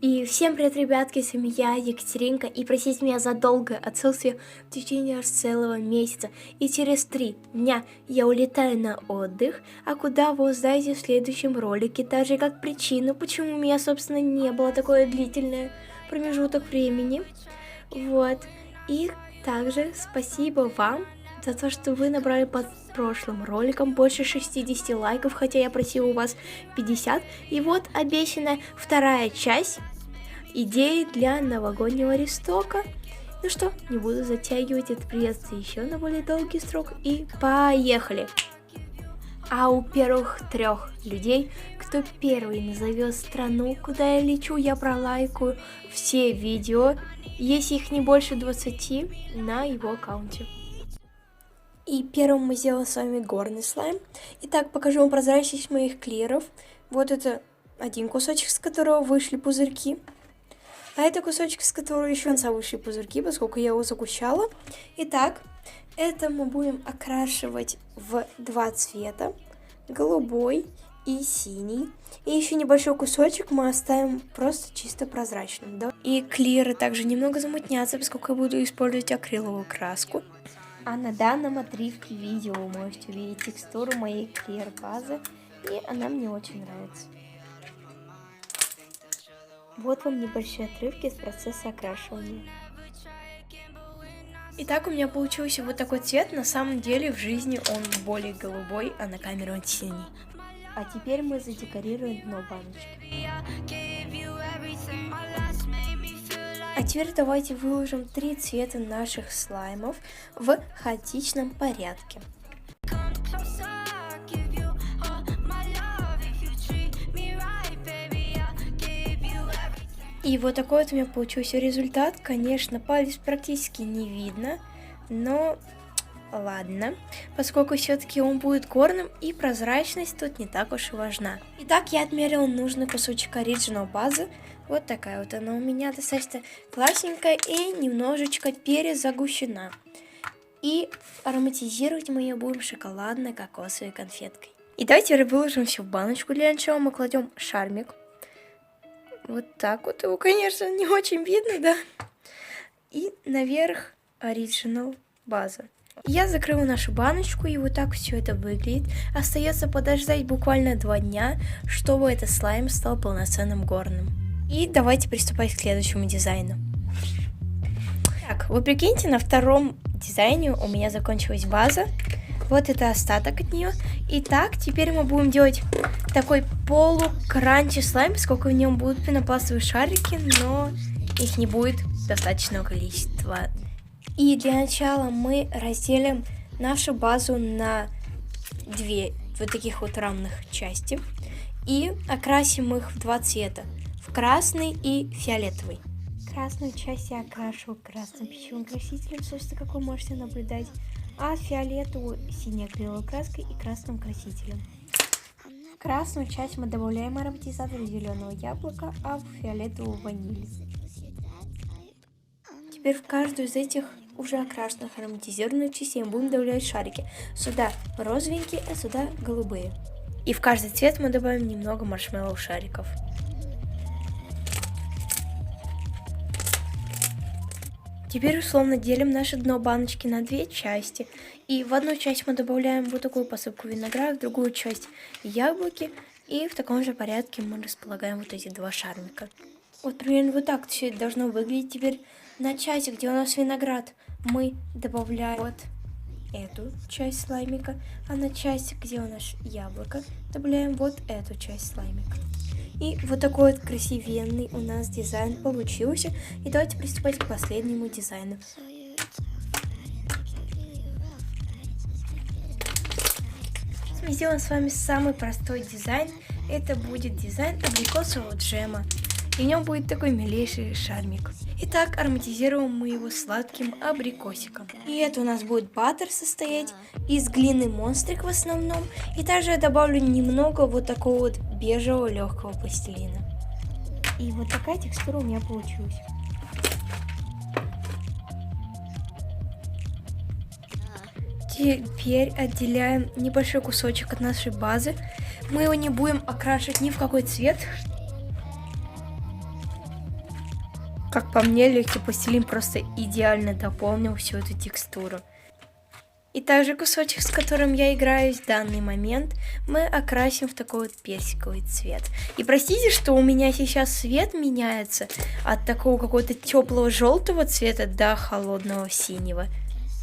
И всем привет, ребятки, с вами я, Екатеринка, и простите меня за долгое отсутствие в течение аж целого месяца. И через 3 дня я улетаю на отдых, а куда вы узнаете в следующем ролике, так же как причину, почему у меня, собственно, не было такое длительное промежуток времени. Вот, и также спасибо вам за то, что вы набрали под прошлым роликом больше 60 лайков, хотя я просила у вас 50. И вот обещанная вторая часть идеи для новогоднего рестока. Ну что, не буду затягивать это приветствие еще на более долгий срок, и поехали! А у первых 3 людей, кто первый назовет страну, куда я лечу, я пролайкаю все видео, если их не больше 20, на его аккаунте. И первым мы сделаем с вами горный слайм. Итак, покажу вам прозрачность моих клееров. Вот это один кусочек, с которого вышли пузырьки. А это кусочек, с которого еще конца вышли пузырьки, поскольку я его загущала. Итак, это мы будем окрашивать в 2 цвета. Голубой и синий. И еще небольшой кусочек мы оставим просто чисто прозрачным. Да? И клееры также немного замутнятся, поскольку я буду использовать акриловую краску. А на данном отрывке видео вы можете увидеть текстуру моей клеер базы, и она мне очень нравится. Вот вам небольшие отрывки из процесса окрашивания. Итак, у меня получился вот такой цвет. На самом деле в жизни он более голубой, а на камере он синий. А теперь мы задекорируем дно баночки. А теперь давайте выложим 3 цвета наших слаймов в хаотичном порядке. И вот такой вот у меня получился результат. Конечно, палец практически не видно, но ладно, поскольку все-таки он будет горным, и прозрачность тут не так уж и важна. Итак, я отмерила нужный кусочек оригинал базы. Вот такая вот она у меня, достаточно классненькая и немножечко перезагущена. И ароматизировать мы ее будем шоколадной кокосовой конфеткой. И давайте теперь выложим все в баночку. Для начала мы кладем шармик. Вот так вот его, конечно, не очень видно, да? И наверх оригинал база. Я закрыла нашу баночку, и вот так все это выглядит. Остается подождать буквально 2 дня, чтобы этот слайм стал полноценным горным. И давайте приступать к следующему дизайну. Так, вы прикиньте, на втором дизайне у меня закончилась база. Вот это остаток от нее. Итак, теперь мы будем делать такой полукранчи слайм, поскольку в нем будут пенопластовые шарики, но их не будет достаточного количества. И для начала мы разделим нашу базу на 2 вот таких вот равных части и окрасим их в 2 цвета. Красный и фиолетовый. Красную часть я окрашу красным пищевым красителем, собственно, как вы можете наблюдать, а фиолетовую синей акриловой краской и красным красителем. В красную часть мы добавляем ароматизатор зеленого яблока, а в фиолетовую ваниль. Теперь в каждую из этих уже окрашенных ароматизированных частей мы будем добавлять шарики. Сюда розовенькие, а сюда голубые. И в каждый цвет мы добавим немного маршмеллоу шариков. Теперь условно делим наше дно баночки на 2 части. И в одну часть мы добавляем вот такую посыпку винограда, в другую часть яблоки. И в таком же порядке мы располагаем вот эти 2 шармика. Вот примерно вот так все это должно выглядеть. Теперь на части, где у нас виноград, мы добавляем вот эту часть слаймика. А на части, где у нас яблоко, добавляем вот эту часть слаймика. И вот такой вот красивенный у нас дизайн получился. И давайте приступать к последнему дизайну. Мы сделаем с вами самый простой дизайн. Это будет дизайн абрикосового джема. И в нем будет такой милейший шармик. Итак, ароматизируем мы его сладким абрикосиком. И это у нас будет баттер состоять из глины монстрик в основном. И также я добавлю немного вот такого вот бежевого легкого пластилина. И вот такая текстура у меня получилась. Теперь отделяем небольшой кусочек от нашей базы. Мы его не будем окрашивать ни в какой цвет. Как по мне, легкий пластилин просто идеально дополнил всю эту текстуру. И также кусочек, с которым я играюсь в данный момент, мы окрасим в такой вот персиковый цвет. И простите, что у меня сейчас цвет меняется от такого какого-то теплого желтого цвета до холодного синего.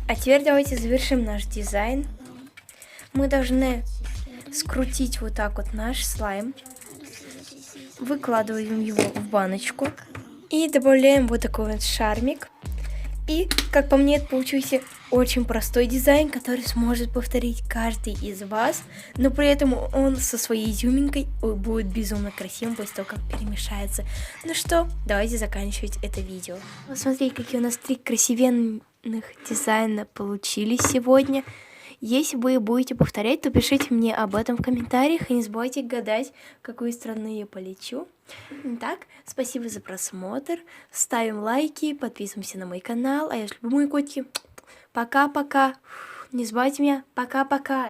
А теперь давайте завершим наш дизайн. Мы должны скрутить вот так вот наш слайм. Выкладываем его в баночку. И добавляем вот такой вот шармик. И, как по мне, это получился очень простой дизайн, который сможет повторить каждый из вас, но при этом он со своей изюминкой будет безумно красивым после того, как перемешается. Ну что, давайте заканчивать это видео. Посмотрите, какие у нас 3 красивенных дизайна получились сегодня. Если вы будете повторять, то пишите мне об этом в комментариях и не забывайте гадать, в какую страну я полечу. Итак, спасибо за просмотр, ставим лайки, подписываемся на мой канал, а я люблю мои котики. Пока-пока, не забывайте меня, пока-пока.